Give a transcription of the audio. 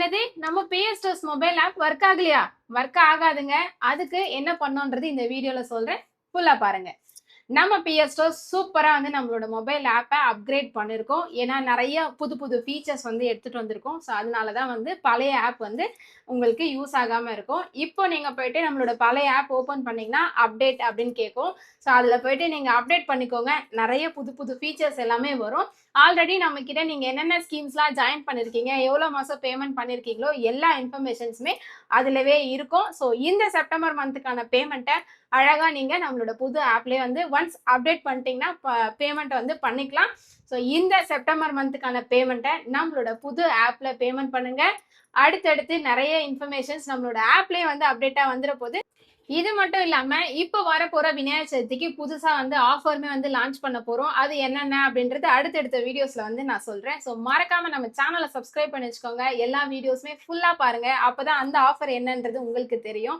என்னது நம்ம PS Stores mobile app work ஆகலையா? ஒர்க் ஆகாதுங்க. அதுக்கு என்ன பண்ணணும்ன்றது இந்த வீடியோல சொல்றேன். ஃபுல்லா பாருங்க. நம்ம PS Stores சூப்பரா வந்து நம்மளோட மொபைல் ஆப்பை அப்கிரேட் பண்ணியிருக்கோம். ஏன்னா நிறைய புது புது ஃபீச்சர்ஸ் வந்து எடுத்துட்டு வந்திருக்கோம். ஸோ அதனால தான் வந்து பழைய ஆப் வந்து உங்களுக்கு யூஸ் ஆகாம இருக்கும். இப்போ நீங்க போயிட்டு நம்மளோட பழைய ஆப் ஓபன் பண்ணீங்கன்னா அப்டேட் அப்படின்னு கேட்கும். ஸோ அதில் போயிட்டு நீங்க அப்டேட் பண்ணிக்கோங்க. நிறைய புது புது ஃபீச்சர்ஸ் எல்லாமே வரும். ஆல்ரெடி நம்ம கிட்ட நீங்க என்னென்ன ஸ்கீம்ஸ்லாம் ஜாயின் பண்ணிருக்கீங்க, எவ்வளவு மாசம் பேமெண்ட் பண்ணிருக்கீங்களோ எல்லா இன்ஃபர்மேஷன்ஸுமே அதுலவே இருக்கும். ஸோ இந்த செப்டம்பர் மந்த்துக்கான பேமெண்ட்டை அழகா நீங்க நம்மளோட புது ஆப்லயே வந்து ஒன்ஸ் அப்டேட் பண்ணிட்டீங்கன்னா பேமெண்ட் வந்து பண்ணிக்கலாம். ஸோ இந்த செப்டம்பர் மந்த்துக்கான பேமெண்ட்டை நம்மளோட புது ஆப்ல பேமெண்ட் பண்ணுங்க. அடுத்தடுத்து நிறைய இன்ஃபர்மேஷன்ஸ் நம்மளோட ஆப்லயே வந்து அப்டேட்டா வந்துட போகுது. இது மட்டும் இல்லாம இப்ப வரப்போற விநாயகர் சதுர்த்திக்கு புதுசா வந்து ஆஃபருமே வந்து லான்ச் பண்ண போறோம். அது என்னென்ன அப்படின்றது அடுத்தடுத்த வீடியோஸ்ல வந்து நான் சொல்றேன். ஸோ மறக்காம நம்ம சேனலை சப்ஸ்கிரைப் பண்ணி வச்சுக்கோங்க. எல்லா வீடியோஸுமே ஃபுல்லா பாருங்க. அப்பதான் அந்த ஆஃபர் என்னன்றது உங்களுக்கு தெரியும்.